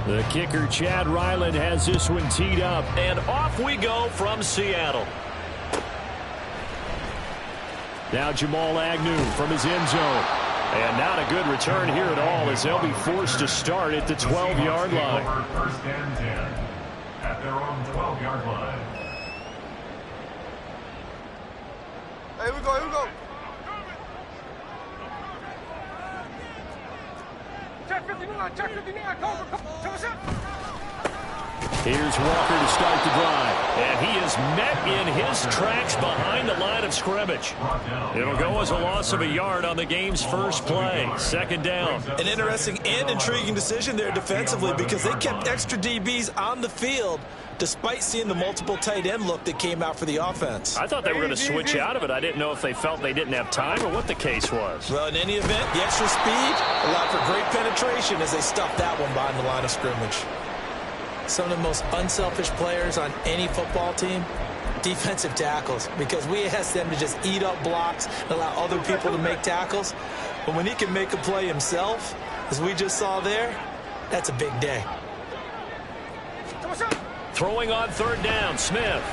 The kicker, Chad Ryland, has this one teed up. And off we go from Seattle. Now Jamal Agnew from his end zone. And not a good return here at all, as they'll be forced to start at the 12-yard line. First and 10 at their own 12-yard line. Here we go, here we go. Check 59, check 59, cover, Here's Walker to start the drive. And he is met in his tracks behind the line of scrimmage. It'll go as a loss of a yard on the game's first play. Second down. An interesting and intriguing decision there defensively, because they kept extra DBs on the field despite seeing the multiple tight end look that came out for the offense. I thought they were going to switch out of it. I didn't know if they felt they didn't have time or what the case was. Well, in any event, the extra speed allowed for great penetration as they stuffed that one behind the line of scrimmage. Some of the most unselfish players on any football team, defensive tackles, because we ask them to just eat up blocks and allow other people to make tackles. But when he can make a play himself, as we just saw there, that's a big day. Throwing on third down, Smith.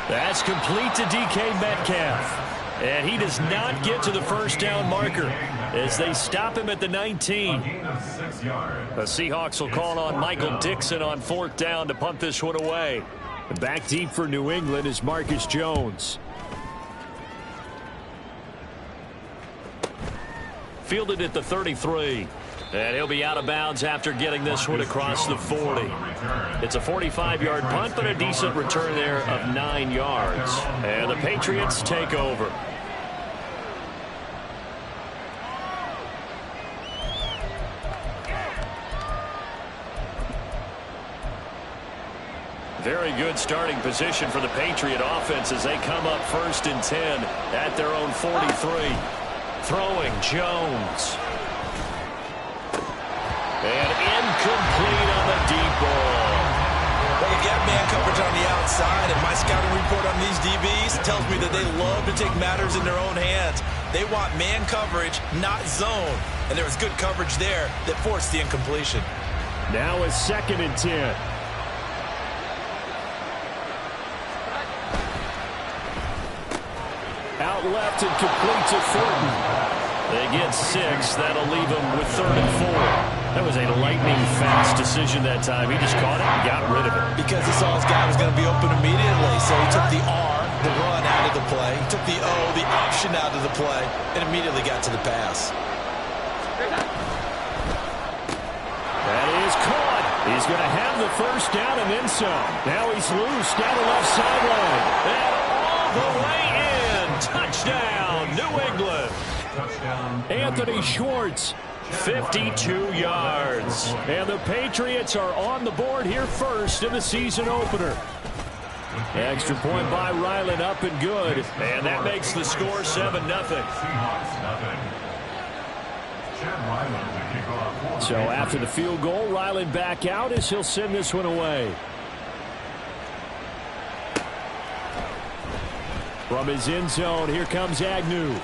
That's complete to DK Metcalf. And he does not get to the first down marker as they stop him at the 19. The Seahawks will call on Michael Dixon on fourth down to punt this one away. Back deep for New England is Marcus Jones. Fielded at the 33. And he'll be out of bounds after getting this one across the 40. It's a 45-yard punt, but a decent return there of 9 yards. And the Patriots take over. Very good starting position for the Patriot offense as they come up first and 10 at their own 43. Throwing Jones. And incomplete on the deep ball. Well, you get man coverage on the outside, and my scouting report on these DBs tells me that they love to take matters in their own hands. They want man coverage, not zone. And there was good coverage there that forced the incompletion. Now a second and 10. Out left and complete to Thornton. They get 6. That'll leave them with 3rd and 4. That was a lightning-fast decision that time. He just caught it and got rid of it. Because he saw his guy was going to be open immediately, so he took the R, the run, out of the play. He took the O, the option, out of the play, and immediately got to the pass. That is caught. He's going to have the first down and then some. Now he's loose down the left sideline. And all the way in. Touchdown, New England. Anthony Schwartz, 52 yards. And the Patriots are on the board here first in the season opener. Extra point by Ryland, up and good. And that makes the score 7-0. So after the field goal, Ryland back out as he'll send this one away. From his end zone, here comes Agnew.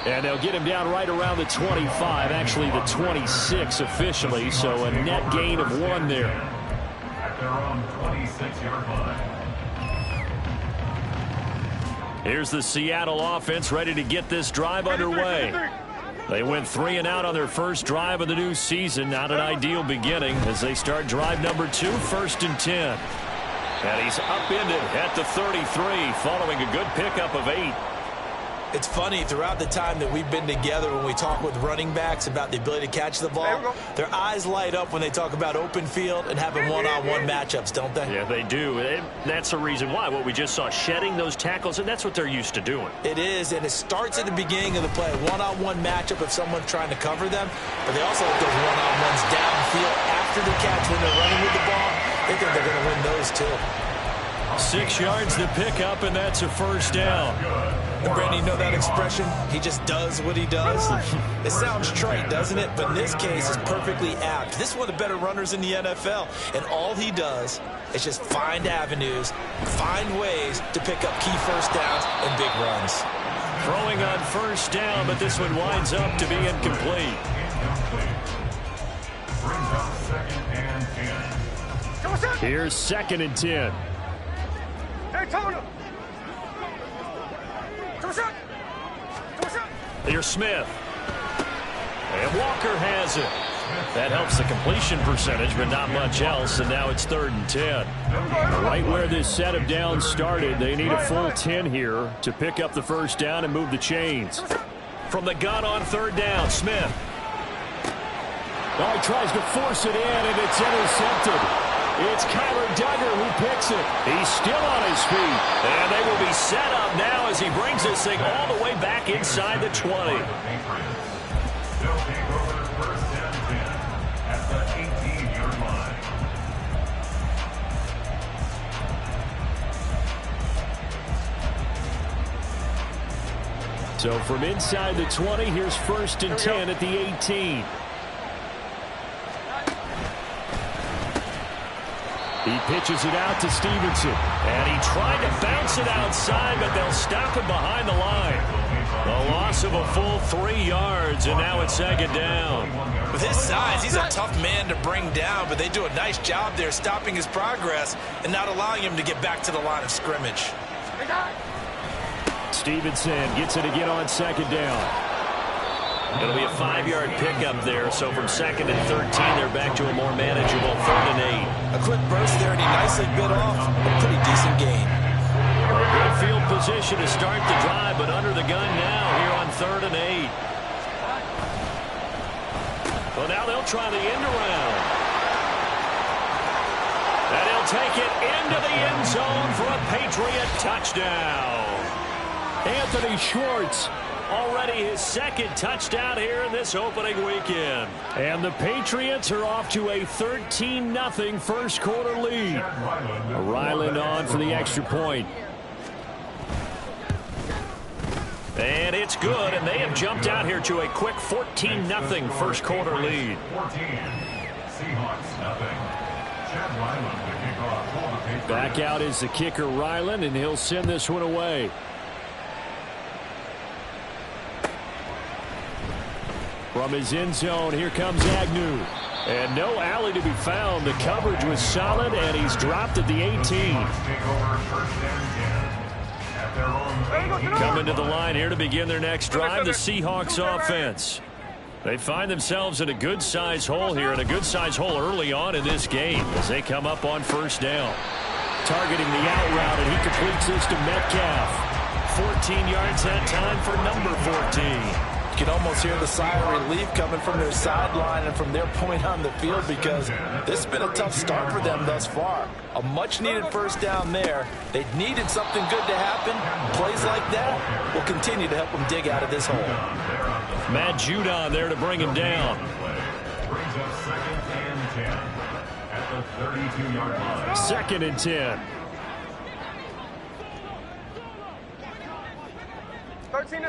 And they'll get him down right around the 25, actually the 26 officially, so a net gain of 1 there. At their own 26-yard line. Here's the Seattle offense ready to get this drive underway. They went 3 and out on their first drive of the new season. Not an ideal beginning as they start drive number 2, 1st and 10. And he's upended at the 33 following a good pickup of 8. It's funny, throughout the time that we've been together, when we talk with running backs about the ability to catch the ball, their eyes light up when they talk about open field and having one-on-one matchups, don't they? Yeah, they do. That's the reason why. What we just saw, shedding those tackles, and that's what they're used to doing. It is, and it starts at the beginning of the play. One-on-one matchup if someone's trying to cover them, but they also have those one-on-ones downfield after the catch when they're running with the ball. They think they're going to win those, too. 6 yards to pick up, and that's a first down. And Brandon, you know that expression? He just does what he does. It sounds trite, doesn't it? But in this case, it's perfectly apt. This is one of the better runners in the NFL. And all he does is just find avenues, find ways to pick up key first downs and big runs. Throwing on first down, but this one winds up to be incomplete. 10. Here's 2nd and 10. Hey, Tona. Here's Smith. And Walker has it. That helps the completion percentage, but not much else, and now it's 3rd and 10. Right where this set of downs started, they need a full 10 here to pick up the first down and move the chains. From the gun on 3rd down, Smith. Oh, he tries to force it in, and it's intercepted. It's Kyler Duggar who picks it. He's still on his feet. And they will be set up now as he brings this thing all the way back inside the 20. They'll take over 1st and 10 at the 18-yard line. So from inside the 20, here's 1st and 10 at the 18. He pitches it out to Stevenson. And he tried to bounce it outside, but they'll stop him behind the line. A loss of a full 3 yards, and now it's 2nd down. With his size, he's a tough man to bring down, but they do a nice job there stopping his progress and not allowing him to get back to the line of scrimmage. Stevenson gets it again on 2nd down. It'll be a 5-yard pickup there, so from 2nd and 13, they're back to a more manageable 3rd and 8. A quick burst there, and he nicely bit off a pretty decent gain. Good field position to start the drive, but under the gun now here on 3rd and 8. Well, now they'll try the end around. And he'll take it into the end zone for a Patriot touchdown. Anthony Schwartz. Already his 2nd touchdown here in this opening weekend. And the Patriots are off to a 13-0 first quarter lead. Ryland on for the extra point. And it's good, and they have jumped out here to a quick 14-0 first quarter lead. 14. Seahawks, nothing. Chad Ryland, the kickoff for the Patriots. Back out is the kicker, Ryland, and he'll send this one away. From his end zone, here comes Agnew. And no alley to be found. The coverage was solid, and he's dropped at the 18. Take over 1st and 10 at their own 18. Coming to the line here to begin their next drive, the Seahawks offense. They find themselves in a good-sized hole here, and a good-sized hole early on in this game as they come up on 1st down. Targeting the out route, and he completes this to Metcalf. 14 yards that time for number 14. You can almost hear the sigh of relief coming from their sideline and from their point on the field because this has been a tough start for them thus far. A much-needed 1st down there. They needed something good to happen. Plays like that will continue to help them dig out of this hole. Matt Judon there to bring him down. Brings up 2nd and 10 at the 32-yard line. 2nd and 10. 13.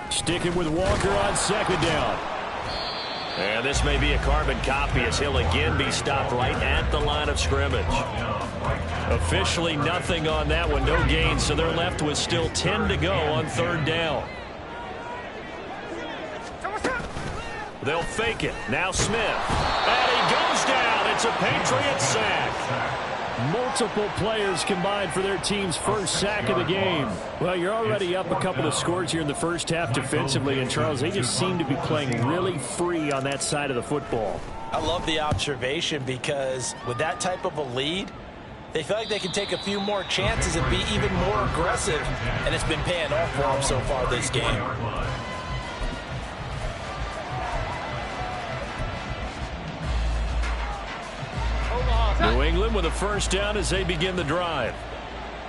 Sticking with Walker on 2nd down. And this may be a carbon copy as he'll again be stopped right at the line of scrimmage. Officially nothing on that one, no gain, so they're left with still 10 to go on 3rd down. They'll fake it. Now Smith. And he goes down. It's a Patriot sack. Multiple players combined for their team's first sack of the game. Well, you're already up a couple of scores here in the first half defensively, and Charles, they just seem to be playing really free on that side of the football. I love the observation because with that type of a lead, they feel like they can take a few more chances and be even more aggressive, and it's been paying off for them so far this game. New England with a 1st down as they begin the drive.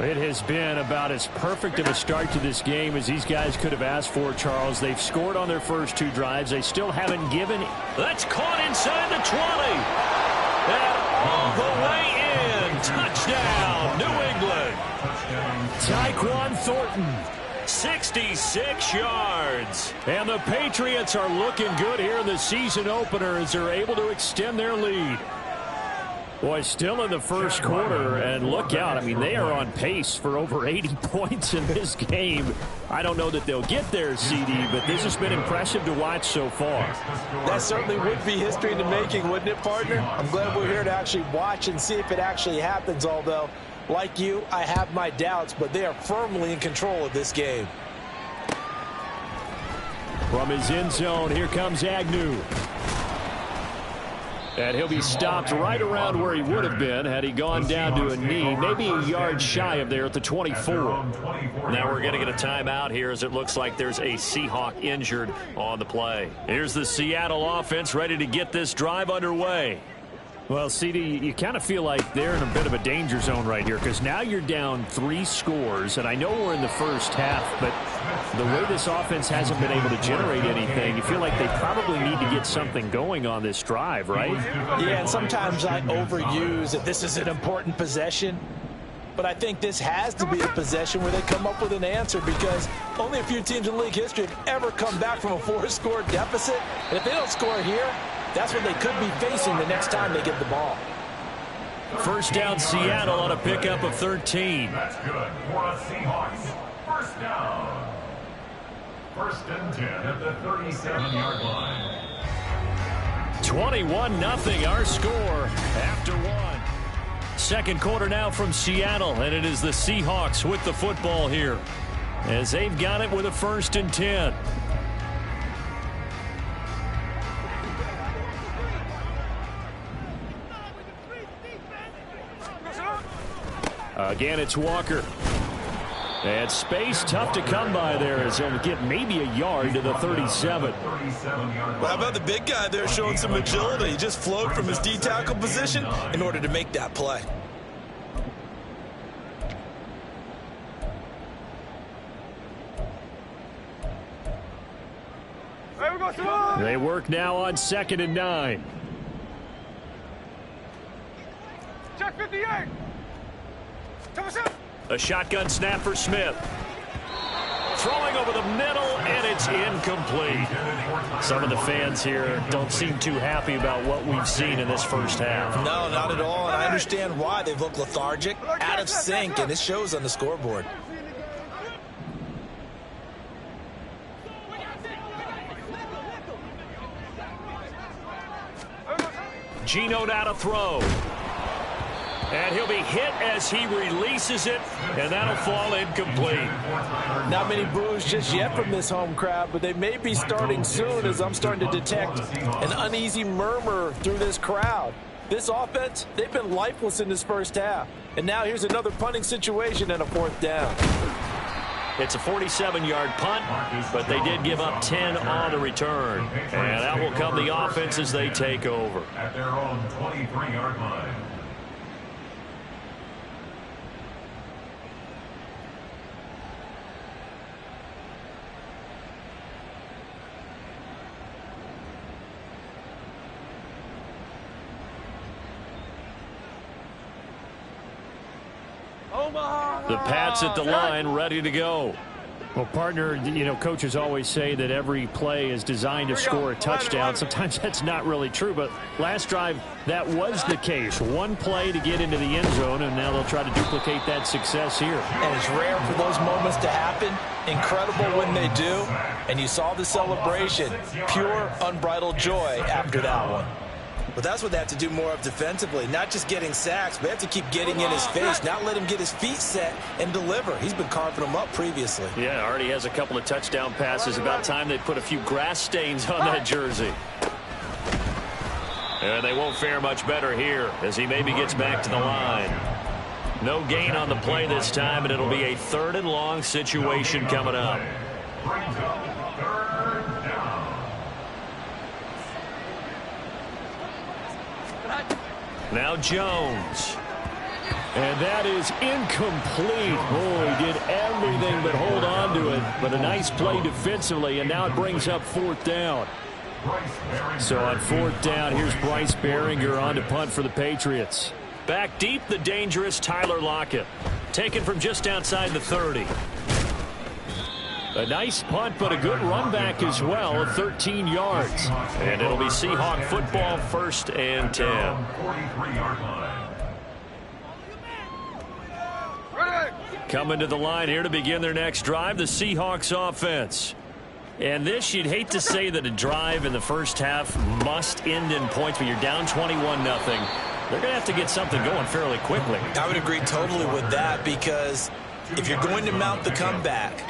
It has been about as perfect of a start to this game as these guys could have asked for, Charles. They've scored on their first 2 drives. They still haven't given. That's caught inside the 20. And all the way in. Touchdown, New England. Tyquan Thornton. 66 yards. And the Patriots are looking good here in the season opener as they're able to extend their lead. Boy, still in the first quarter, and look out. I mean, they are on pace for over 80 points in this game. I don't know that they'll get there, CD, but this has been impressive to watch so far. That certainly would be history in the making, wouldn't it, partner? I'm glad we're here to actually watch and see if it actually happens, although, like you, I have my doubts, but they are firmly in control of this game. From his end zone, here comes Agnew. And he'll be stopped right around where he would have been had he gone down to a knee, maybe a yard shy of there at the 24. Now we're going to get a timeout here as it looks like there's a Seahawk injured on the play. Here's the Seattle offense ready to get this drive underway. Well, CD, you kind of feel like they're in a bit of a danger zone right here because now you're down 3 scores, and I know we're in the first half, but the way this offense hasn't been able to generate anything, you feel like they probably need to get something going on this drive, right? Yeah, and sometimes I overuse that this is an important possession, but I think this has to be a possession where they come up with an answer because only a few teams in league history have ever come back from a 4-score deficit, and if they don't score here, that's what they could be facing the next time they get the ball. First down, Seattle on a pickup of 13. That's good for the Seahawks. First down. First and 10 at the 37-yard line. 21-0 our score after 1. Second quarter now from Seattle, and it is the Seahawks with the football here as they've got it with a 1st and 10. Again, it's Walker. And space tough to come by there as he'll get maybe a yard to the 37. Well, how about the big guy there showing some agility? He just flowed from his D-tackle position in order to make that play. They work now on 2nd and 9. Check 58. A shotgun snap for Smith. Throwing over the middle, and it's incomplete. Some of the fans here don't seem too happy about what we've seen in this first half. No, not at all, and I understand why. They've looked lethargic, out of sync, and it shows on the scoreboard. Geno out of throw. And he'll be hit as he releases it, and that'll fall incomplete. Not many boos just yet from this home crowd, but they may be starting soon as I'm starting to detect an uneasy murmur through this crowd. This offense, they've been lifeless in this first half. And now here's another punting situation and a 4th down. It's a 47-yard punt, but they did give up 10 on the return. And out will come the offense as they take over. At their own 23-yard line. The Pats at the line, ready to go. Well, partner, you know, coaches always say that every play is designed to score a touchdown. Sometimes that's not really true, but last drive, that was the case. One play to get into the end zone, and now they'll try to duplicate that success here. And it's rare for those moments to happen. Incredible when they do. And you saw the celebration. Pure, unbridled joy after that one. But that's what they have to do more of defensively. Not just getting sacks, but they have to keep getting in his face, not let him get his feet set and deliver. He's been carving them up previously. Yeah, already has a couple of touchdown passes. About time they put a few grass stains on that jersey. And they won't fare much better here as he maybe gets back to the line. No gain on the play this time, and it'll be a 3rd and long situation coming up. Brings up 3rd down. Now Jones. And that is incomplete. Oh, he did everything but hold on to it. But a nice play defensively, and now it brings up 4th down. So on 4th down, here's Bryce Behringer on to punt for the Patriots. Back deep, the dangerous Tyler Lockett. Taken from just outside the 30. A nice punt, but a good run back as well, 13 yards. And it'll be Seahawk football, 1st and 10. 43-yard line. Coming to the line here to begin their next drive, the Seahawks offense. And this, you'd hate to say that a drive in the first half must end in points, but you're down 21-0. They're going to have to get something going fairly quickly. I would agree totally with that, because if you're going to mount the comeback,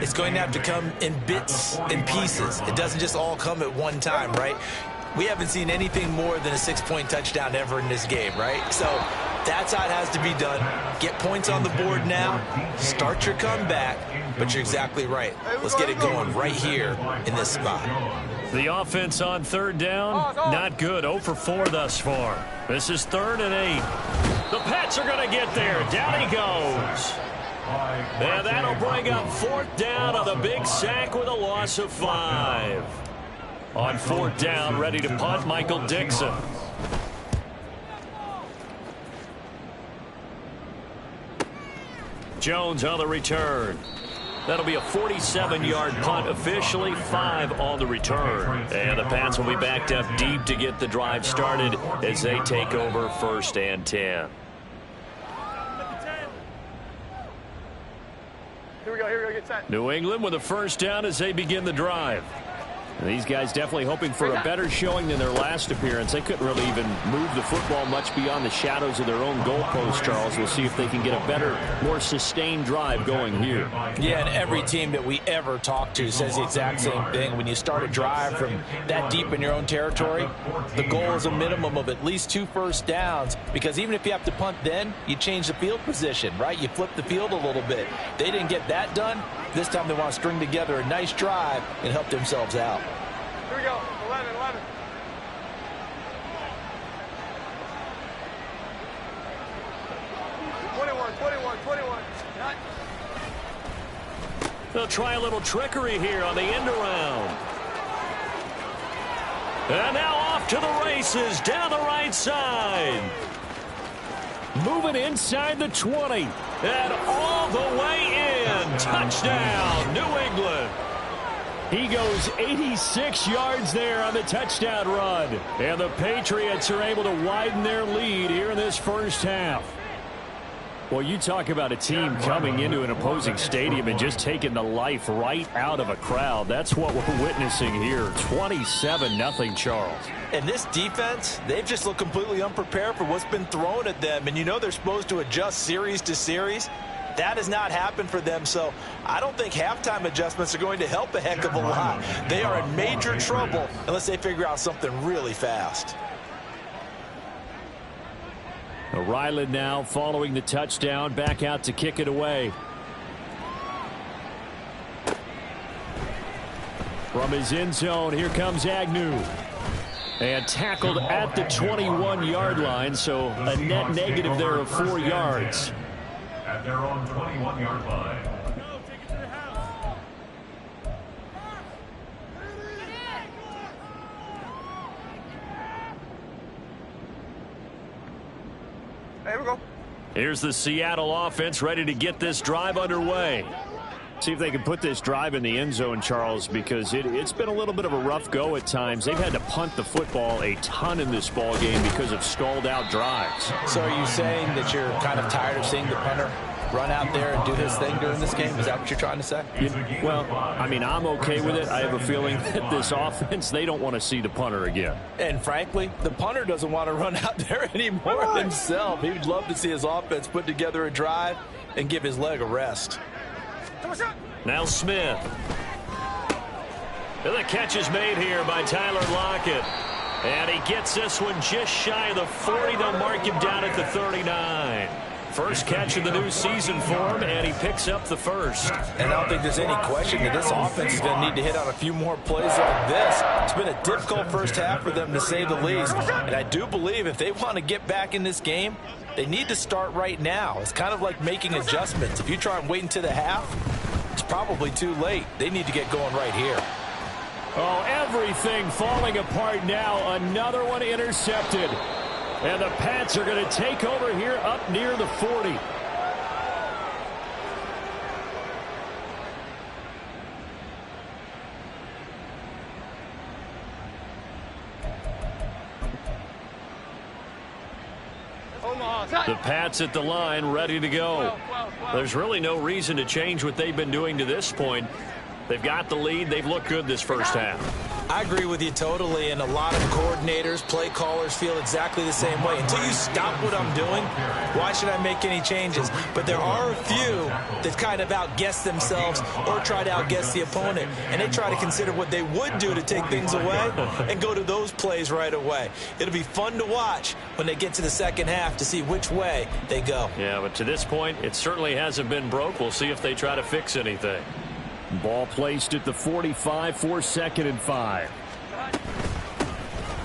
it's going to have to come in bits and pieces. It doesn't just all come at one time, right? We haven't seen anything more than a 6-point touchdown ever in this game, right? So that's how it has to be done. Get points on the board now. Start your comeback. But you're exactly right. Let's get it going right here in this spot. The offense on 3rd down, not good. 0 for 4 thus far. This is 3rd and 8. The Pats are going to get there. Down he goes. And that'll bring up 4th down on the big sack with a loss of 5. On 4th down, ready to punt, Michael Dixon. Jones on the return. That'll be a 47-yard punt, officially 5 on the return. And the Pats will be backed up deep to get the drive started as they take over 1st and 10. Here we go, get set. New England with a 1st down as they begin the drive. And these guys definitely hoping for a better showing than their last appearance. They couldn't really even move the football much beyond the shadows of their own goalpost, Charles. We'll see if they can get a better, more sustained drive going here. Yeah, and every team that we ever talk to says the exact same thing. When you start a drive from that deep in your own territory, the goal is a minimum of at least 2 first downs, because even if you have to punt then, you change the field position, right? You flip the field a little bit. They didn't get that done. This time they want to string together a nice drive and help themselves out. Here we go, 11. 21. They'll try a little trickery here on the end around. And now off to the races down the right side. Moving inside the 20. And all the way in. Touchdown, New England. He goes 86 yards there on the touchdown run. And the Patriots are able to widen their lead here in this first half. Well, you talk about a team coming into an opposing stadium and just taking the life right out of a crowd. That's what we're witnessing here. 27-0, Charles. And this defense, they've just looked completely unprepared for what's been thrown at them. And you know they're supposed to adjust series to series. That has not happened for them, so I don't think halftime adjustments are going to help a heck of a lot. They are in major trouble unless they figure out something really fast. Ryland now following the touchdown, back out to kick it away. From his end zone, here comes Agnew. And tackled at the 21-yard line, so a net negative there of 4 yards. At their own 21-yard line. Take it to the house. Hey, here we go. Here's the Seattle offense ready to get this drive underway. See if they can put this drive in the end zone, Charles, because it's been a little bit of a rough go at times. They've had to punt the football a ton in this ball game because of stalled out drives. So are you saying that you're kind of tired of seeing the punter run out there and do his thing during this game? Is that what you're trying to say? Well, I mean, I'm okay with it. I have a feeling that this offense, they don't want to see the punter again. And frankly, the punter doesn't want to run out there anymore himself. He would love to see his offense put together a drive and give his leg a rest. Now Smith. And the catch is made here by Tyler Lockett. And he gets this one just shy of the 40. They'll mark him down at the 39. First catch of the new season for him, and he picks up the first. And I don't think there's any question that this offense is going to need to hit on a few more plays like this. It's been a difficult first half for them, to say the least. And I do believe if they want to get back in this game, they need to start right now. It's kind of like making adjustments. If you try and wait until the half, it's probably too late. They need to get going right here. Oh, everything falling apart now. Another one intercepted. And the Pats are going to take over here up near the 40. The Pats at the line, ready to go. There's really no reason to change what they've been doing to this point. They've got the lead. They've looked good this first half. I agree with you totally, and a lot of coordinators, play callers feel exactly the same way. Until you stop what I'm doing, why should I make any changes? But there are a few that kind of outguess themselves or try to outguess the opponent, and they try to consider what they would do to take things away and go to those plays right away. It'll be fun to watch when they get to the second half to see which way they go. Yeah, but to this point, it certainly hasn't been broke. We'll see if they try to fix anything. Ball placed at the 45 for 2nd and 5.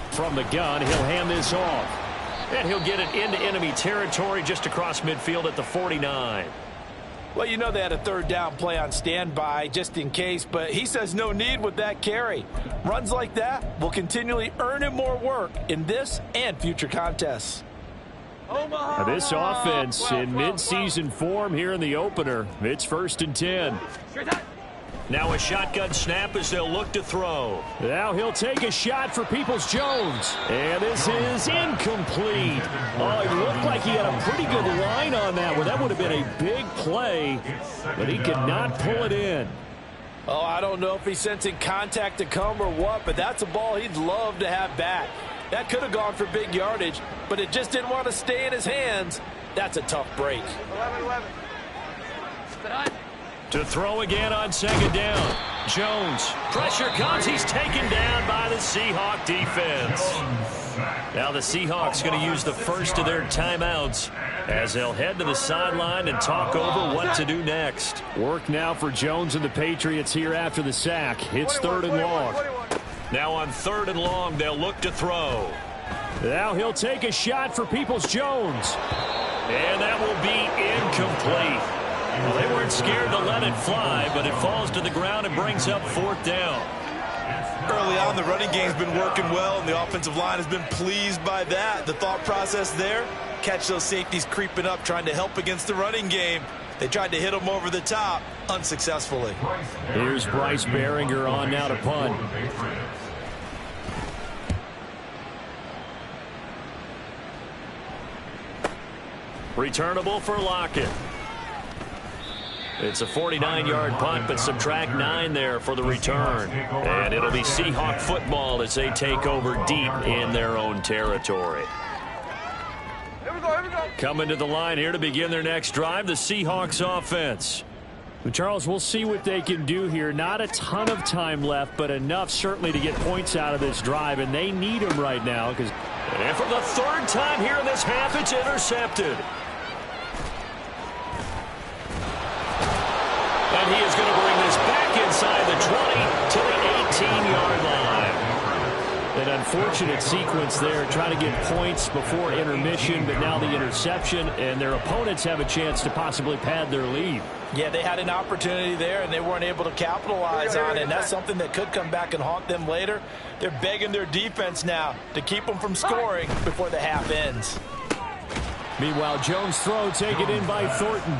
From the gun, he'll hand this off. And he'll get it into enemy territory just across midfield at the 49. Well, you know they had a 3rd down play on standby just in case, but he says no need with that carry. Runs like that will continually earn him more work in this and future contests. Now this offense in mid-season form here in the opener. It's 1st and 10. Now a shotgun snap as they'll look to throw. Now he'll take a shot for Peoples-Jones. And this is incomplete. Oh, it looked like he had a pretty good line on that one. That would have been a big play, but he could not pull it in. Oh, I don't know if he's sensing contact to come or what, but that's a ball he'd love to have back. That could have gone for big yardage, but it just didn't want to stay in his hands. That's a tough break. 11. To throw again on 2nd down. Jones. Pressure comes. He's taken down by the Seahawk defense. Now the Seahawks going to use the first of their timeouts as they'll head to the sideline and talk over what to do next. Work now for Jones and the Patriots here after the sack. It's 3rd and long. Now on 3rd and long, they'll look to throw. Now he'll take a shot for Peoples-Jones. And that will be incomplete. Well, they weren't scared to let it fly, but it falls to the ground and brings up 4th down. Early on, the running game's been working well, and the offensive line has been pleased by that. The thought process there, catch those safeties creeping up, trying to help against the running game. They tried to hit them over the top, unsuccessfully. Here's Bryce Behringer on now to punt. Returnable for Lockett. It's a 49-yard punt, but subtract 9 there for the return. And it'll be Seahawk football as they take over deep in their own territory. Here we go. Coming to the line here to begin their next drive, the Seahawks offense. But Charles, we'll see what they can do here. Not a ton of time left, but enough certainly to get points out of this drive, and they need them right now. And for the 3rd time here in this half, it's intercepted. And he is going to bring this back inside the 20 to the 18-yard line. An unfortunate sequence there, trying to get points before intermission, but now the interception, and their opponents have a chance to possibly pad their lead. Yeah, they had an opportunity there, and they weren't able to capitalize on it, and that's something that could come back and haunt them later. They're begging their defense now to keep them from scoring before the half ends. Meanwhile, Jones' throw taken in by Thornton.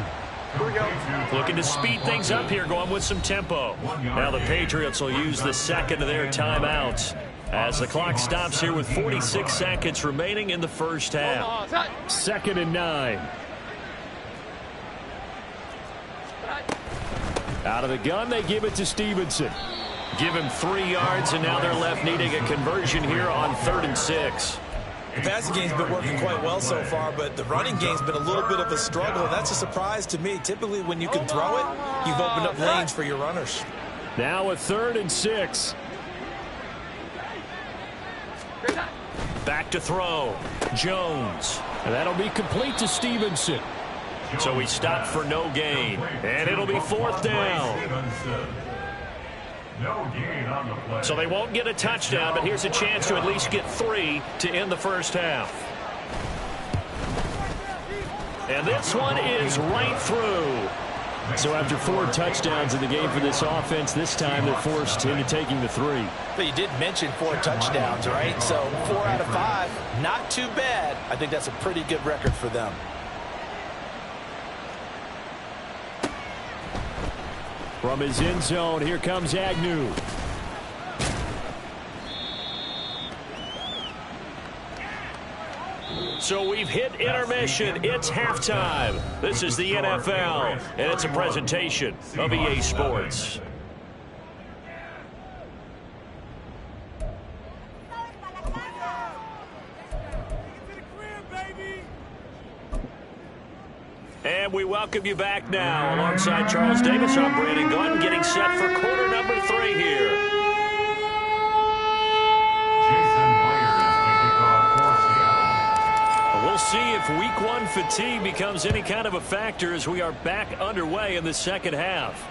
Here we go. Looking to speed things up here, going with some tempo. Now the Patriots will use the 2nd of their timeouts as the clock stops here with 46 seconds remaining in the first half. 2nd and 9. Out of the gun, they give it to Stevenson. Give him 3 yards, and now they're left needing a conversion here on 3rd and 6. The passing game's been working quite well so far, but the running game's been a little bit of a struggle, and that's a surprise to me. Typically, when you can throw it, you've opened up lanes for your runners. Now a 3rd and 6. Back to throw. Jones. And that'll be complete to Stevenson. So he stopped for no gain. And it'll be 4th down. No gain on the play. So they won't get a touchdown, but here's a chance to at least get 3 to end the first half. And this one is right through. So after 4 touchdowns in the game for this offense, this time they're forced into taking the 3. But you did mention 4 touchdowns, right? So 4 out of 5, not too bad. I think that's a pretty good record for them. From his end zone, here comes Agnew. So we've hit intermission. It's halftime. This is the NFL, and it's a presentation of EA Sports. And we welcome you back now. Alongside Charles Davis, I'm Brandon Gunn, getting set for quarter number 3 here. We'll see if week 1 fatigue becomes any kind of a factor as we are back underway in the second half.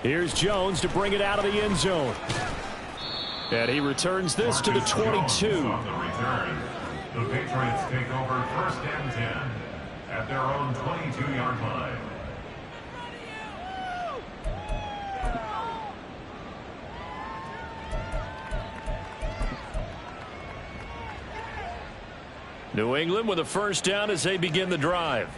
Here's Jones to bring it out of the end zone. And he returns this to the 22. The Patriots take over 1st and 10 at their own 22-yard line. New England with a first down as they begin the drive.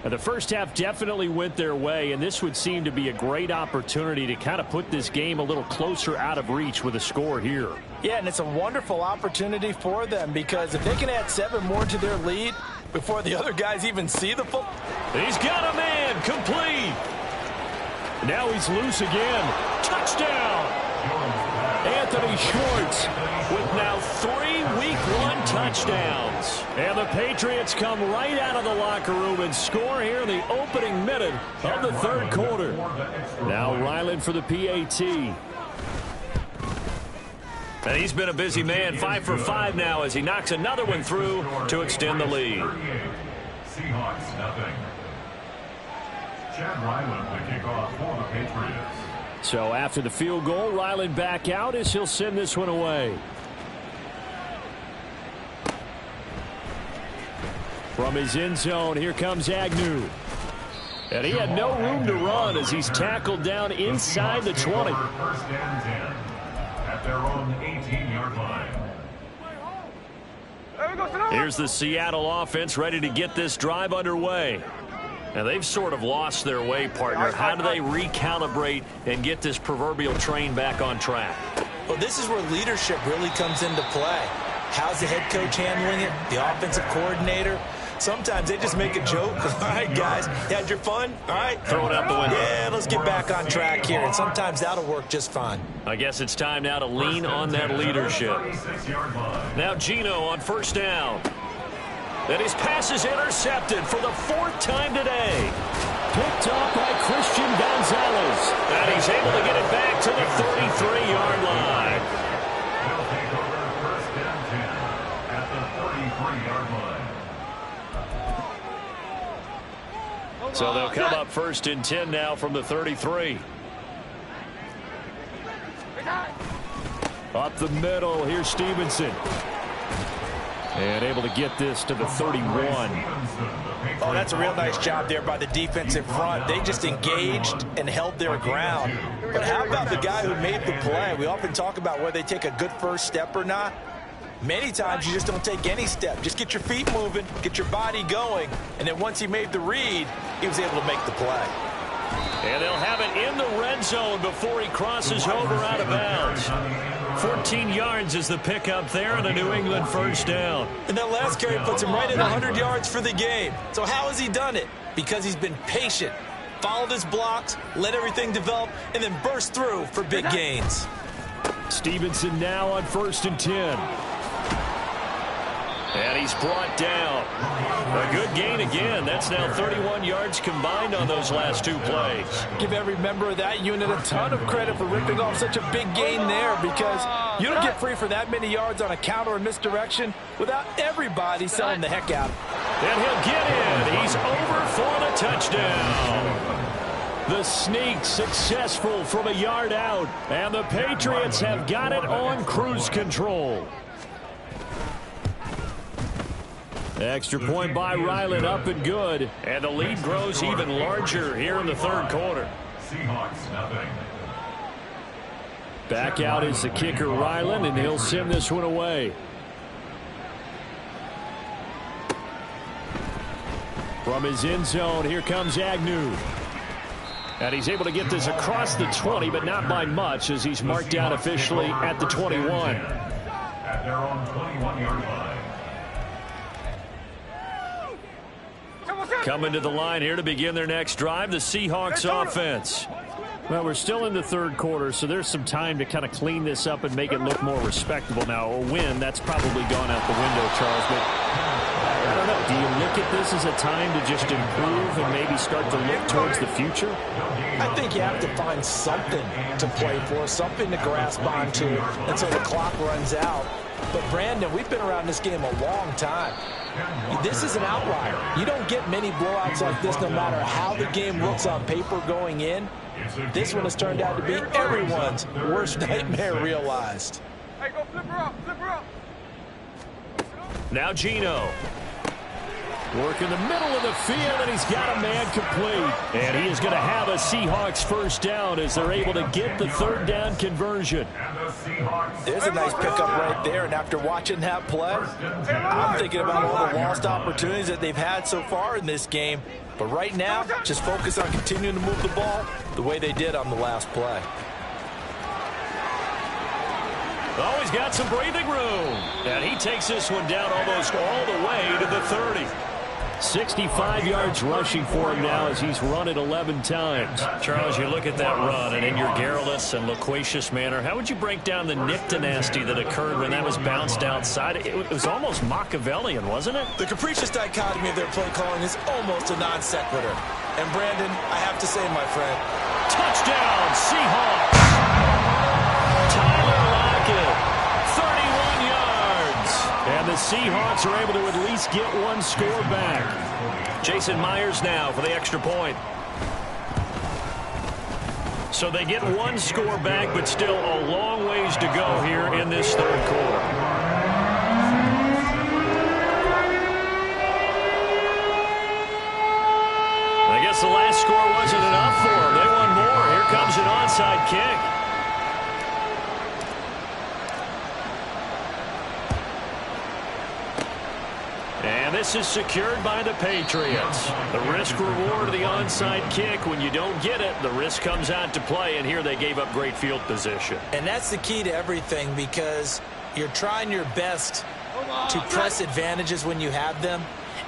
And the first half definitely went their way, and this would seem to be a great opportunity to kind of put this game a little closer out of reach with a score here. Yeah, and it's a wonderful opportunity for them because if they can add 7 more to their lead before the other guys even see the football. He's got a man, complete. Now he's loose again. Touchdown. Anthony Schwartz with now 3 week 1 touchdowns. And the Patriots come right out of the locker room and score here in the opening minute of the 3rd quarter. Now Ryland for the PAT. And he's been a busy man, 5 for 5 now as he knocks another one through to extend the lead. Seahawks nothing. Chad Ryland the kickoff for the Patriots. So after the field goal, Ryland back out as he'll send this one away. From his end zone, here comes Agnew. And he had no room to run as he's tackled down inside the 20. 1st and 10 at their own 18-yard line. Here's the Seattle offense ready to get this drive underway. Now, they've sort of lost their way, partner. How do they recalibrate and get this proverbial train back on track? Well, this is where leadership really comes into play. How's the head coach handling it? The offensive coordinator? Sometimes they just make a joke. All right, guys, you had your fun? All right. Throw it out the window. Yeah, let's get back on track here. And sometimes that'll work just fine. I guess it's time now to lean on that leadership. Now Gino on first down. And his pass is intercepted for the 4th time today. Picked up by Christian Gonzalez. And he's able to get it back to the 33-yard line. They'll take over 1st and 10 at the 33-yard line. So they'll come up 1st and 10 now from the 33. Up the middle, here's Stevenson. And able to get this to the 31. Oh, that's a real nice job there by the defensive front. They just engaged and held their ground. But how about the guy who made the play? We often talk about whether they take a good first step or not. Many times you just don't take any step. Just get your feet moving, get your body going, and then once he made the read, he was able to make the play. And they'll have it in the red zone before he crosses over out of bounds. 14 yards is the pickup there and a New England first down. And that last carry puts him right at 100 yards for the game. So how has he done it? Because he's been patient, followed his blocks, let everything develop, and then burst through for big gains. Stevenson now on 1st and 10. And he's brought down. A good gain again. That's now 31 yards combined on those last 2 plays. Give every member of that unit a ton of credit for ripping off such a big gain there because you don't get free for that many yards on a counter or misdirection without everybody selling the heck out. And he'll get in. He's over for the touchdown. The sneak successful from a yard out. And the Patriots have got it on cruise control. Extra point by Ryland, up and good. And the lead grows even larger here in the 3rd quarter. Seahawks nothing. Back out is the kicker, Ryland, and he'll send this one away. From his end zone, here comes Agnew. And he's able to get this across the 20, but not by much as he's marked down officially at the 21. At their own 21-yard line. Coming to the line here to begin their next drive, the Seahawks offense. Well, we're still in the third quarter, so there's some time to kind of clean this up and make it look more respectable. Now, a win, that's probably gone out the window, Charles, but I don't know. Do you look at this as a time to just improve and maybe start to look towards the future? I think you have to find something to play for, something to grasp onto until the clock runs out. But, Brandon, we've been around this game a long time. This is an outlier. You don't get many blowouts like this no matter how the game looks on paper going in. This one has turned out to be everyone's worst nightmare realized. Hey, go flip her up, flip her up. Now Gino. Work in the middle of the field, and he's got a man complete. And he is going to have a Seahawks first down as they're able to get the third down conversion. There's a nice pickup right there, and after watching that play, I'm thinking about all the lost opportunities that they've had so far in this game. But right now, just focus on continuing to move the ball the way they did on the last play. Oh, he's got some breathing room. And he takes this one down almost all the way to the 30. 65 yards rushing for him now as he's run it 11 times. Charles, you look at that run, and in your garrulous and loquacious manner, how would you break down the nick-dynasty that occurred when that was bounced outside? It was almost Machiavellian, wasn't it? The capricious dichotomy of their play calling is almost a non sequitur. And, Brandon, I have to say, my friend, touchdown, Seahawks! Tyler Lockett, 31 yards. And the Seahawks are able to at least get one score back. Jason Myers now for the extra point. So they get one score back, but still a long ways to go here in this third quarter. I guess the last score wasn't enough for them. They want more. Here comes an onside kick. And this is secured by the Patriots. The risk-reward of the onside kick. When you don't get it, the risk comes out to play, and here they gave up great field position. And that's the key to everything, because you're trying your best to press advantages when you have them,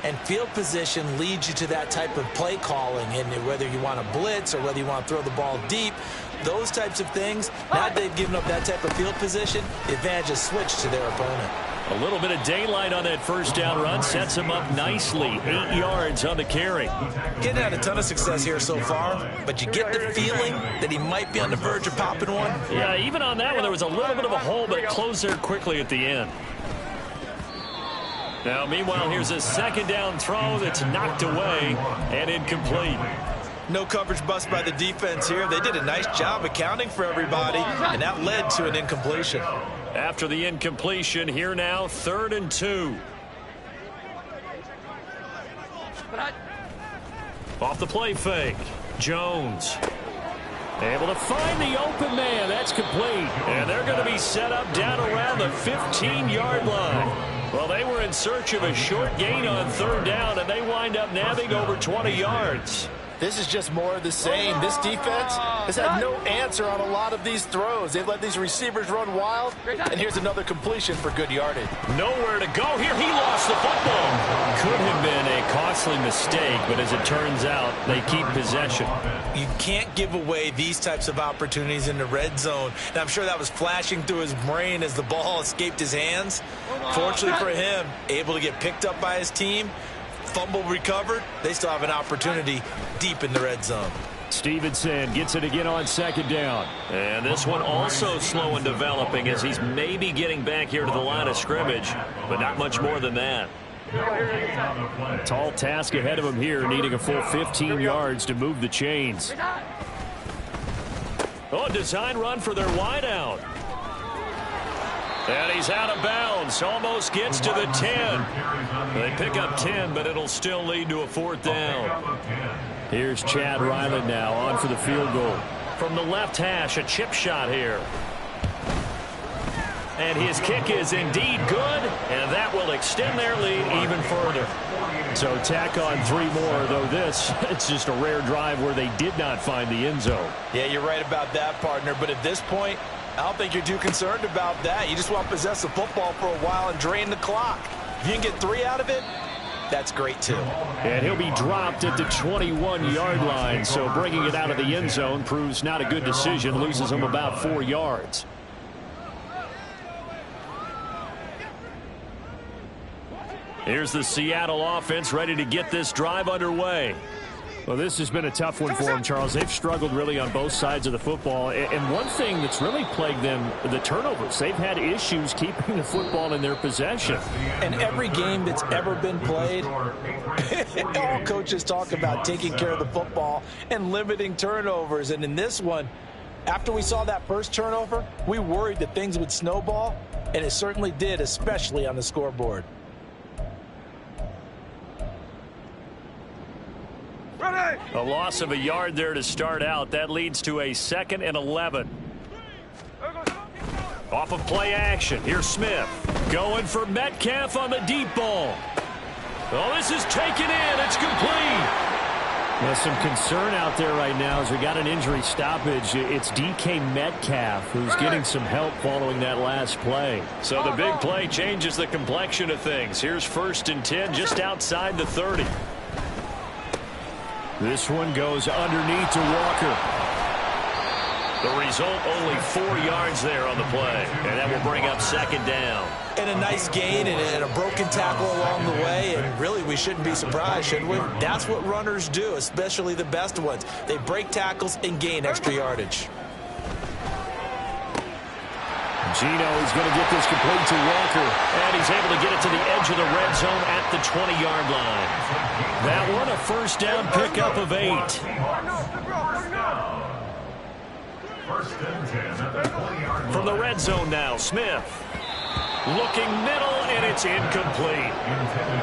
and field position leads you to that type of play calling. And whether you want to blitz or whether you want to throw the ball deep, those types of things, now that they've given up that type of field position, the advantage is switched to their opponent. A little bit of daylight on that first down run sets him up nicely. 8 yards on the carry. Getting had a ton of success here so far, but you get the feeling that he might be on the verge of popping one. Yeah, even on that one, there was a little bit of a hole, but it closed there quickly at the end. Now, meanwhile, here's a second down throw that's knocked away and incomplete. No coverage bust by the defense here. They did a nice job accounting for everybody, and that led to an incompletion. After the incompletion, here now, 3rd and 2. Off the play fake, Jones. Able to find the open man. That's complete. And they're going to be set up down around the 15-yard line. Well, they were in search of a short gain on 3rd down, and they wind up nabbing over 20 yards. This is just more of the same. This defense has had no answer on a lot of these throws. They've let these receivers run wild, and here's another completion for good yardage. Nowhere to go here. He lost the football. Could have been a costly mistake, but as it turns out, they keep possession. You can't give away these types of opportunities in the red zone. And I'm sure that was flashing through his brain as the ball escaped his hands. Fortunately for him, able to get picked up by his team, fumble recovered, they still have an opportunity deep in the red zone. Stevenson gets it again on 2nd down. And this one also slow in developing as he's maybe getting back here to the line of scrimmage, but not much more than that. Tall task ahead of him here, needing a full 15 yards to move the chains. Oh, design run for their wideout. And he's out of bounds. Almost gets to the 10. They pick up 10, but it'll still lead to a 4th down. Here's Chad Ryland now on for the field goal. From the left hash, a chip shot here. And his kick is indeed good, and that will extend their lead even further. So tack on 3 more, though this, it's just a rare drive where they did not find the end zone. Yeah, you're right about that, partner, but at this point, I don't think you're too concerned about that. You just want to possess the football for a while and drain the clock. If you can get 3 out of it, that's great too. And he'll be dropped at the 21-yard line, so bringing it out of the end zone proves not a good decision, loses him about 4 yards. Here's the Seattle offense ready to get this drive underway. Well, this has been a tough one for them, Charles. They've struggled really on both sides of the football. And one thing that's really plagued them, the turnovers. They've had issues keeping the football in their possession. And every game that's ever been played, all coaches talk about taking care of the football and limiting turnovers. And in this one, after we saw that first turnover, we worried that things would snowball, and it certainly did, especially on the scoreboard. A loss of a yard there to start out. That leads to a 2nd and 11. Off of play action. Here's Smith. Going for Metcalf on the deep ball. Oh, this is taken in. It's complete. There's some concern out there right now as we got an injury stoppage. It's DK Metcalf who's getting some help following that last play. So the big play changes the complexion of things. Here's 1st and 10 just outside the 30. This one goes underneath to Walker. The result, only 4 yards there on the play. And that will bring up 2nd down. And a nice gain and a broken tackle along the way. And really, we shouldn't be surprised, should we? That's what runners do, especially the best ones. They break tackles and gain extra yardage. Gino is going to get this complete to Walker. And he's able to get it to the edge of the red zone at the 20-yard line. That one, a 1st down pickup of 8. 1st and 10 at the 20-yard line. From the red zone now, Smith. Looking middle, and it's incomplete.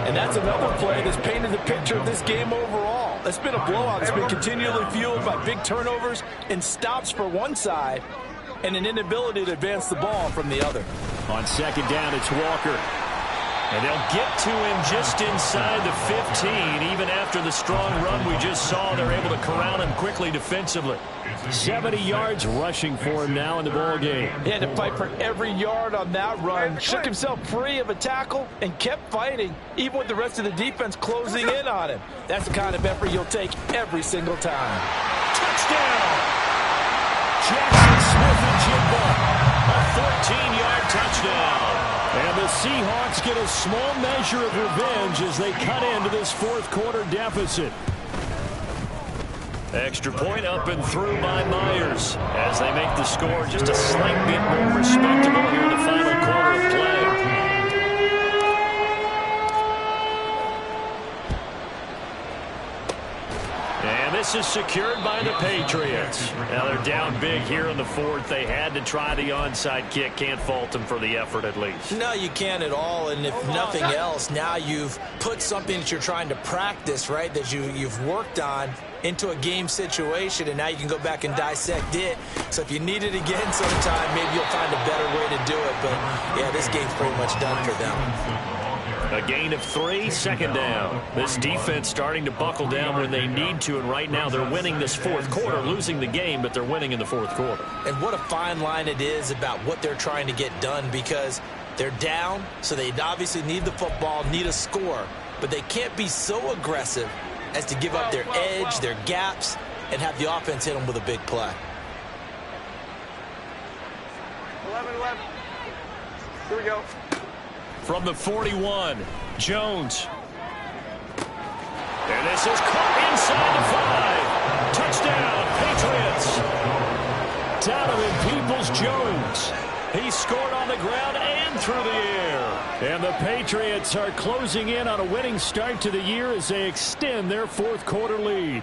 And that's another play that's painted the picture of this game overall. It's been a blowout. It's been continually fueled by big turnovers and stops for one side, and an inability to advance the ball from the other. On 2nd down, it's Walker. And they'll get to him just inside the 15. Even after the strong run we just saw, they're able to corral him quickly defensively. 70 yards rushing for him now in the ball game. He had to fight for every yard on that run. Shook himself free of a tackle and kept fighting, even with the rest of the defense closing in on him. That's the kind of effort you'll take every single time. Touchdown! Jackson Smith and Jigba. A 14-yard touchdown. And the Seahawks get a small measure of revenge as they cut into this 4th quarter deficit. Extra point up and through by Myers as they make the score just a slight bit more respectable here in the final quarter of play. And this is secured by the Patriots. Now they're down big here in the 4th. They had to try the onside kick. Can't fault them for the effort at least. No, you can't at all. And if nothing else, now you've put something that you're trying to practice, right, that you've worked on into a game situation, and now you can go back and dissect it. So if you need it again sometime, maybe you'll find a better way to do it. But, yeah, this game's pretty much done for them. A gain of 3, 2nd down. This defense starting to buckle down when they need to, and right now they're winning this 4th quarter, losing the game, but they're winning in the 4th quarter. And what a fine line it is about what they're trying to get done, because they're down, so they obviously need the football, need a score, but they can't be so aggressive as to give up their edge, their gaps, and have the offense hit them with a big play. 11-11. Here we go. From the 41, Jones. And this is caught inside the 5. Touchdown, Patriots. Donovan Peoples-Jones. He scored on the ground and through the air. And the Patriots are closing in on a winning start to the year as they extend their 4th quarter lead.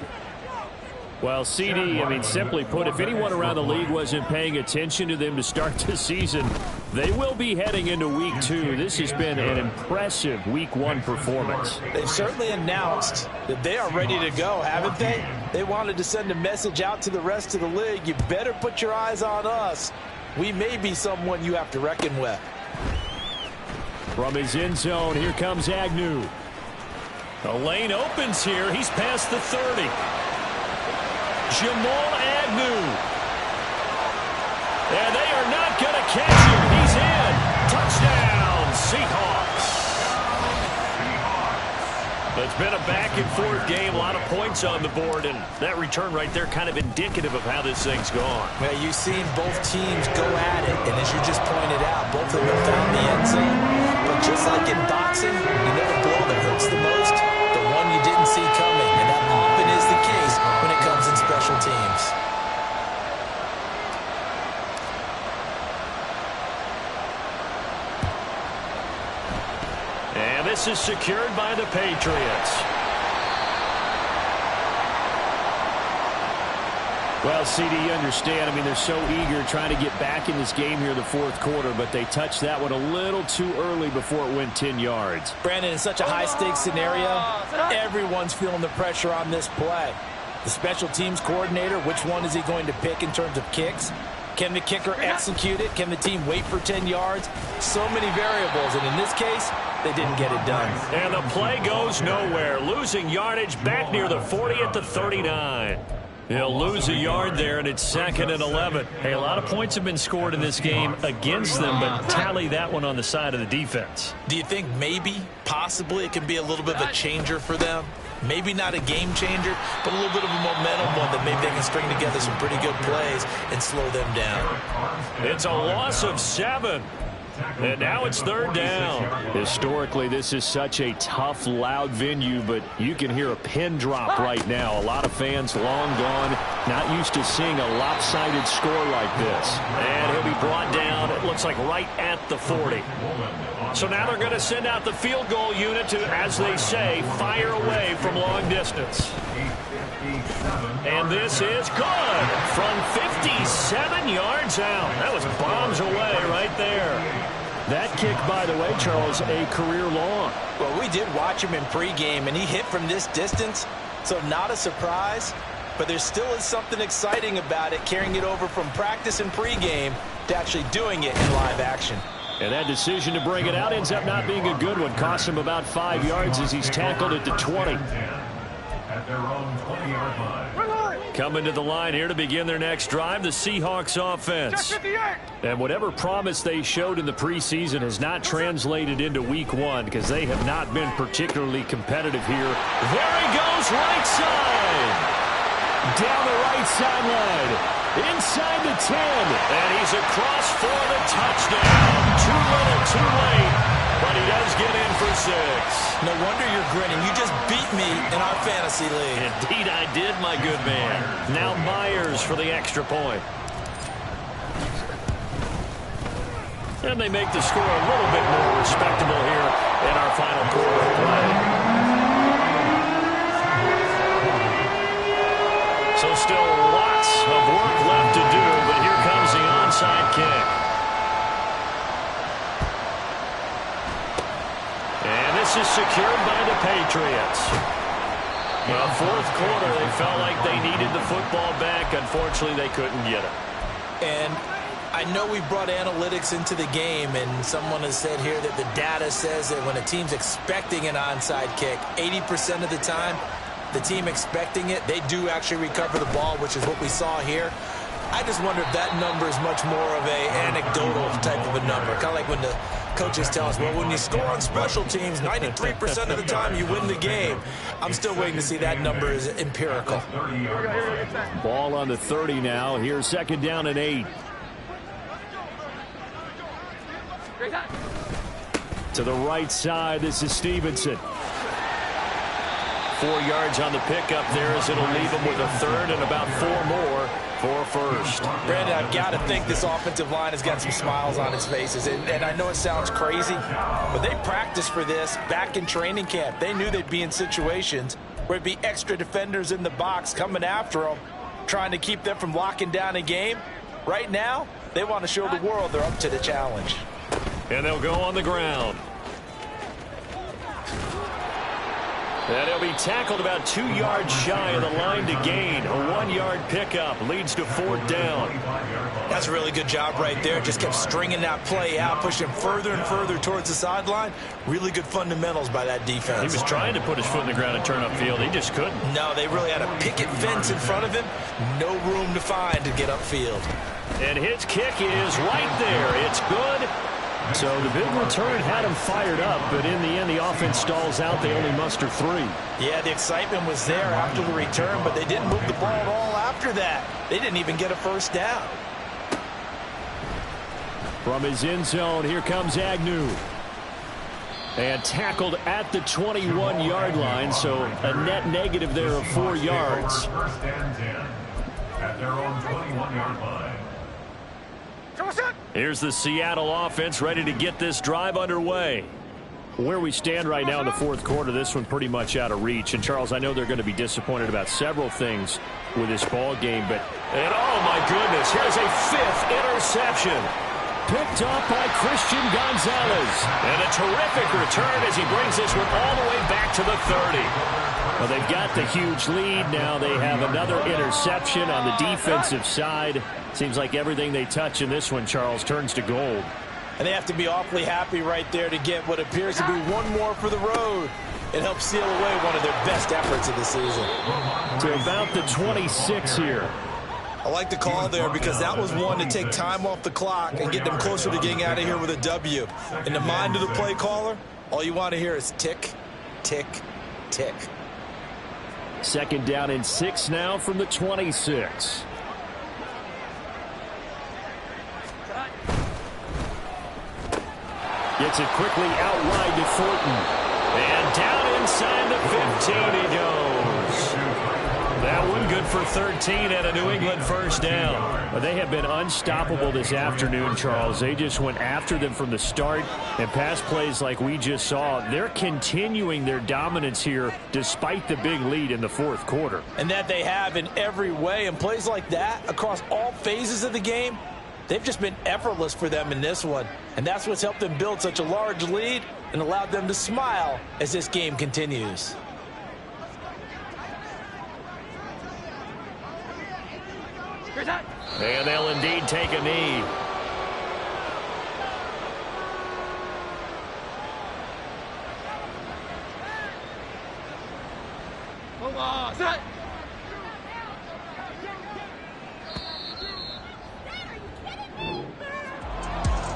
Well, CD, simply put, if anyone around the league wasn't paying attention to them to start the season, they will be heading into Week 2. This has been an impressive Week 1 performance. They've certainly announced that they are ready to go, haven't they? They wanted to send a message out to the rest of the league. You better put your eyes on us. We may be someone you have to reckon with. From his end zone, here comes Agnew. The lane opens here. He's past the 30. Jamal Agnew. And they are not going to catch him. He's in. Touchdown, Seahawks. It's been a back-and-forth game, a lot of points on the board, and that return right there kind of indicative of how this thing's gone. Well, you've seen both teams go at it, and as you just pointed out, both of them have found the end zone. But just like in boxing, you know the blow that hurts the most? The one you didn't see coming, and that often is the case when it comes in special teams. And this is secured by the Patriots. Well, CD, you understand. I mean, they're so eager trying to get back in this game here in the fourth quarter, but they touched that one a little too early before it went 10 yards. Brandon, in such a high-stakes scenario, everyone's feeling the pressure on this play. The special teams coordinator, which one is he going to pick in terms of kicks? Can the kicker execute it? Can the team wait for 10 yards? So many variables, and in this case, they didn't get it done. And the play goes nowhere, losing yardage back near the 40 at the 39. He'll lose a yard there, and it's 2nd and 11. Hey, a lot of points have been scored in this game against them, but tally that one on the side of the defense. Do you think maybe, possibly, it can be a little bit of a changer for them? Maybe not a game changer, but a little bit of a momentum one that maybe they can string together some pretty good plays and slow them down. It's a loss of 7. And now it's 3rd down. Historically, this is such a tough, loud venue, but you can hear a pin drop right now. A lot of fans long gone, not used to seeing a lopsided score like this. And he'll be brought down, it looks like right at the 40. So now they're going to send out the field goal unit to, as they say, fire away from long distance. And this is good from 57 yards out. That was bombs away right there. That kick, by the way, Charles, a career long. Well, we did watch him in pregame, and he hit from this distance, so not a surprise. But there still is something exciting about it, carrying it over from practice and pregame to actually doing it in live action. And that decision to bring it out ends up not being a good one. Cost him about 5 yards as he's tackled at the 20. At their own 20-yard line. Coming to the line here to begin their next drive, the Seahawks offense. And whatever promise they showed in the preseason has not translated into week 1 because they have not been particularly competitive here. There he goes, right side. Down the right sideline. Inside the 10. And he's across for the touchdown. Too little, too late. But he does get in for 6. No wonder you're grinning. You just beat me in our fantasy league. Indeed I did, my good man. Now Myers for the extra point. And they make the score a little bit more respectable here in our final quarter of play. So still lots of work left to do, but here comes the onside kick. And this is secured by the Patriots. Well, fourth quarter, they felt like they needed the football back. Unfortunately, they couldn't get it. And I know we brought analytics into the game, and someone has said here that the data says that when a team's expecting an onside kick, 80% of the time, the team expecting it, they do actually recover the ball, which is what we saw here. I just wonder if that number is much more of a anecdotal type of a number. Kind of like when the coaches tell us, well, when you score on special teams, 93% of the time you win the game. I'm still waiting to see that number is empirical. Ball on the 30 now. Here's 2nd down and 8. To the right side, this is Stevenson. 4 yards on the pickup there as it'll leave him with a 3rd and about 4 more for 1st. Brandon, I've got to think this offensive line has got some smiles on its faces. And I know it sounds crazy, but they practiced for this back in training camp. They knew they'd be in situations where it'd be extra defenders in the box coming after them, trying to keep them from locking down a game. Right now, they want to show the world they're up to the challenge. And they'll go on the ground. And he'll be tackled about 2 yards shy of the line to gain. A 1-yard pickup leads to 4th down. That's a really good job right there. Just kept stringing that play out, pushing further and further towards the sideline. Really good fundamentals by that defense. He was trying to put his foot in the ground and turn upfield. He just couldn't. No, they really had a picket fence in front of him. No room to find to get upfield. And his kick is right there. It's good. So the big return had them fired up, but in the end, the offense stalls out. They only muster 3. Yeah, the excitement was there after the return, but they didn't move the ball at all after that. They didn't even get a first down. From his end zone, here comes Agnew. And tackled at the 21-yard line, so a net negative there of 4 yards. First and 10 at their own 21-yard line. Here's the Seattle offense ready to get this drive underway. Where we stand right now in the fourth quarter, this one pretty much out of reach. And, Charles, I know they're going to be disappointed about several things with this ball game, but and oh, my goodness, here's a 5th interception. Picked off by Christian Gonzalez. And a terrific return as he brings this one all the way back to the 30. Well, they've got the huge lead. Now they have another interception on the defensive side. Seems like everything they touch in this one, Charles, turns to gold. And they have to be awfully happy right there to get what appears to be one more for the road. It helps seal away one of their best efforts of the season. To about the 26 here. I like the call there because that was one to take time off the clock and get them closer to getting out of here with a W. In the mind of the play caller, all you want to hear is tick, tick, tick. 2nd down and 6 now from the 26. Gets it quickly out wide to Thornton. And down inside the 15 he goes. That one good for 13 and a New England first down. Well, they have been unstoppable this afternoon, Charles. They just went after them from the start, and pass plays like we just saw, they're continuing their dominance here despite the big lead in the fourth quarter. And that they have in every way, and plays like that across all phases of the game, they've just been effortless for them in this one. And that's what's helped them build such a large lead and allowed them to smile as this game continues. And they'll indeed take a knee.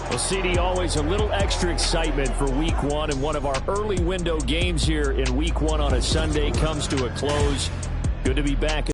Well, CD, always a little extra excitement for week one, and one of our early window games here in week one on a Sunday comes to a close. Good to be back.